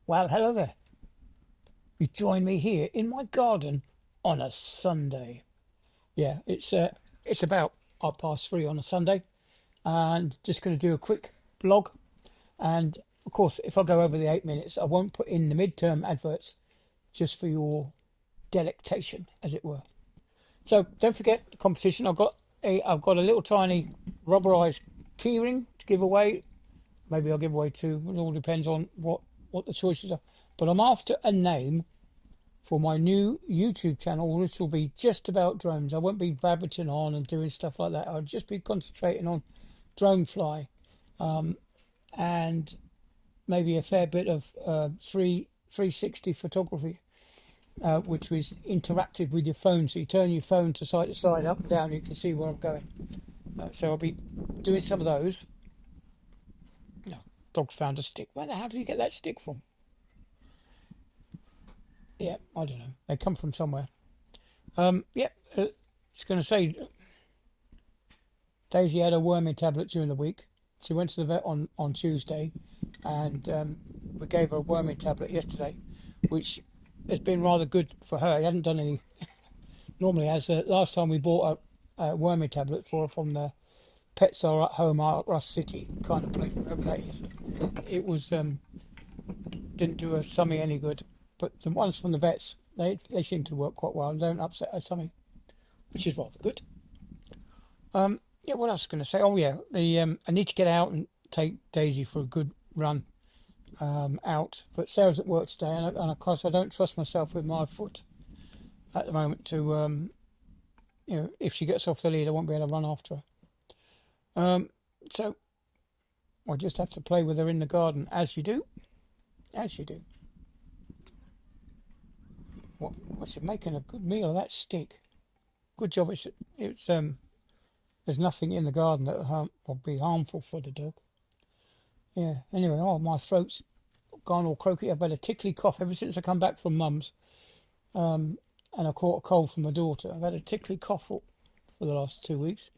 Well, hello there. You join me here in my garden on a Sunday. Yeah, it's about 3:30 on a Sunday, and just going to do a quick blog. And of course, if I go over the 8 minutes, I won't put in the midterm adverts, just for your delectation, as it were. So don't forget the competition. I've got a little tiny rubberized keyring to give away. Maybe I'll give away two. It all depends on what the choices are. But I'm after a name for my new YouTube channel, which will be just about drones. I won't be babbiting on and doing stuff like that. I'll just be concentrating on drone fly, and maybe a fair bit of 360 photography, which was interactive with your phone. So you turn your phone to side, up and down, you can see where I'm going. So I'll be doing some of those. No, dog's found a stick. Where the hell did you get that stick from? Yeah, I don't know. They come from somewhere. Yeah, it's going to say Daisy had a worming tablet during the week. She went to the vet on Tuesday, and we gave her a worming tablet yesterday, which has been rather good for her. He hadn't done any. Normally, as last time we bought a worming tablet for her from the Pets Are at Home Rust City kind of place, wherever that is. It was didn't do her tummy any good. But the ones from the vets, they seem to work quite well and don't upset her tummy, which is rather good. Yeah, what else was I going to say? Oh yeah, I need to get out and take Daisy for a good run out. But Sarah's at work today, and of course I don't trust myself with my foot at the moment to, if she gets off the lead, I won't be able to run after her. So I'll just have to play with her in the garden, as you do. What's it making a good meal of that stick? Good job. It's there's nothing in the garden that will be harmful for the dog. Yeah. Anyway, my throat's gone all croaky. I've had a tickly cough ever since I come back from mum's, and I caught a cold from my daughter. I've had a tickly cough for the last 2 weeks.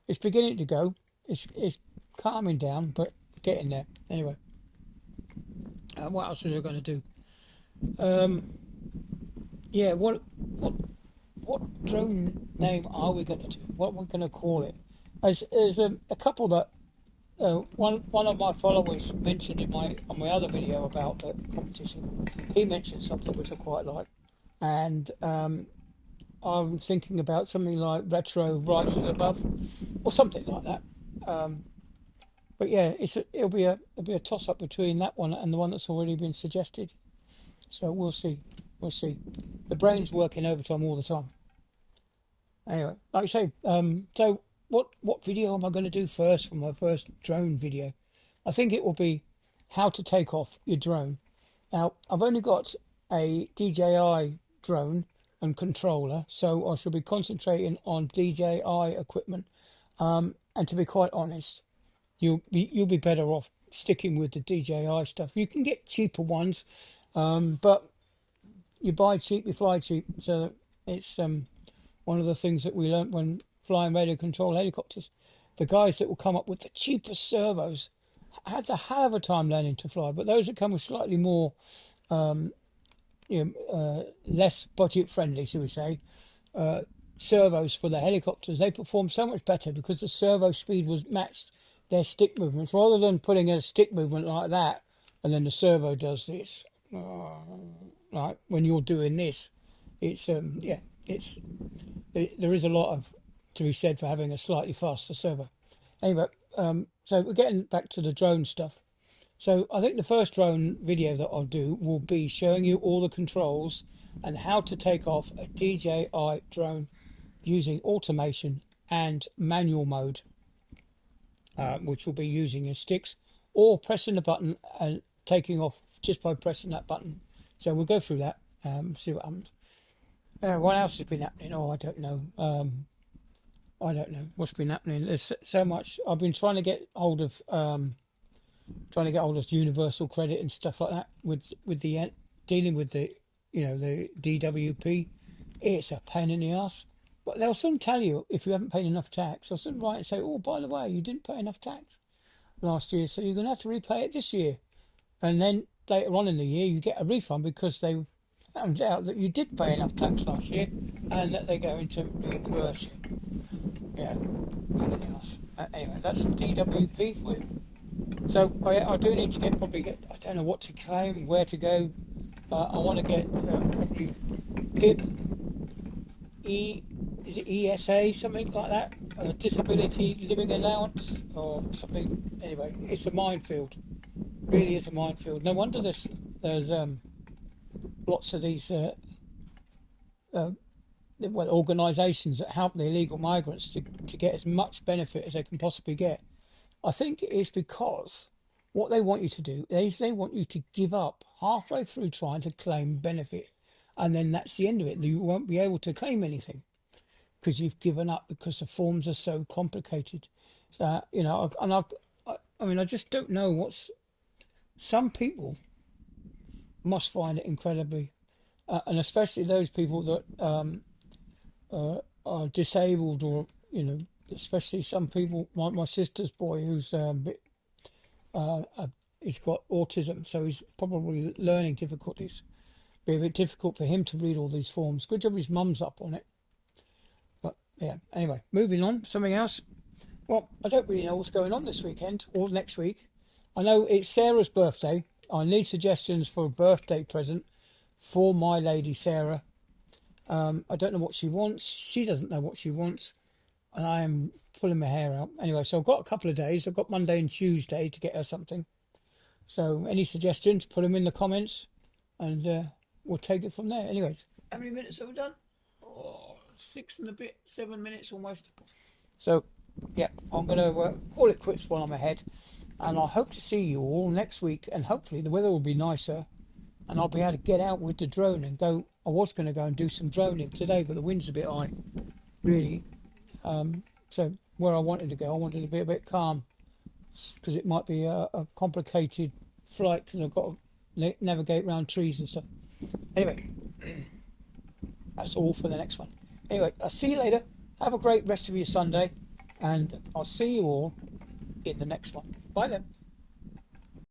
It's beginning to go. It's calming down, but getting there. Anyway, what else was I going to do? Yeah, what drone name are we going to do? What we're going to call it? There's a couple that one of my followers mentioned on my other video about the competition. He mentioned something which I quite like, and I'm thinking about something like Retro Rises Above, or something like that. But yeah, it'll be a toss up between that one and the one that's already been suggested. So we'll see. The brain's working overtime all the time. Anyway, like I say, so what video am I going to do first for my first drone video? I think it will be how to take off your drone. Now, I've only got a DJI drone and controller, so I shall be concentrating on DJI equipment. And to be quite honest, you'll be better off sticking with the DJI stuff. You can get cheaper ones, but you buy cheap, you fly cheap. So it's one of the things that we learnt when flying radio control helicopters. The guys that will come up with the cheapest servos had a hell of a time learning to fly, but those that come with slightly more, less budget friendly, shall we say, servos for the helicopters, they perform so much better because the servo speed was matched their stick movements, rather than putting in a stick movement like that and then the servo does this. Like when you're doing this, it's there is a lot to be said for having a slightly faster servo. Anyway, so we're getting back to the drone stuff. So I think the first drone video that I'll do will be showing you all the controls and how to take off a DJI drone using automation and manual mode, which will be using your sticks or pressing the button and taking off just by pressing that button. So we'll go through that, see what happens. What else has been happening? Oh, I don't know. I don't know what's been happening. There's so much. I've been trying to get hold of universal credit and stuff like that with the dealing with the DWP. It's a pain in the ass. But they'll soon tell you if you haven't paid enough tax. They'll soon write and say, "Oh, by the way, you didn't pay enough tax." last year, so you're going to have to repay it this year. And then later on in the year, you get a refund because they found out that you did pay enough tax last year and that they're going to reimburse you. Yeah, anything else. Anyway, that's DWP for you. So I do need to probably get, I don't know what to claim, where to go. I want to get probably PIP, is it ESA, something like that? Disability living allowance or something. Anyway, it's a minefield. Really is a minefield. No wonder there's lots of these organisations that help the illegal migrants to get as much benefit as they can possibly get. I think it's because what they want you to do is they want you to give up halfway through trying to claim benefit, and then that's the end of it. You won't be able to claim anything because you've given up because the forms are so complicated. I mean, I just don't know what's. Some people must find it incredibly, and especially those people that are disabled, or especially some people. My sister's boy, who's he's got autism, so he's probably learning difficulties. Be a bit difficult for him to read all these forms. Good job his mum's up on it. But yeah, anyway, moving on. Something else. Well, I don't really know what's going on this weekend or next week. I know it's Sarah's birthday. I need suggestions for a birthday present for my lady Sarah. I don't know what she wants. She doesn't know what she wants. And I am pulling my hair out. Anyway, so I've got a couple of days. I've got Monday and Tuesday to get her something. So any suggestions, put them in the comments and we'll take it from there. Anyways, how many minutes have we done? 6 and a bit, 7 minutes almost. So, yeah, I'm going to call it quits while I'm ahead. And I hope to see you all next week. And hopefully the weather will be nicer. And I'll be able to get out with the drone and go. I was going to go and do some droning today, but the wind's a bit high, really. So where I wanted to go, I wanted to be a bit calm because it might be a complicated flight because I've got to navigate around trees and stuff. Anyway, that's all for the next one. Anyway, I'll see you later. Have a great rest of your Sunday, and I'll see you all in the next one. Bye then.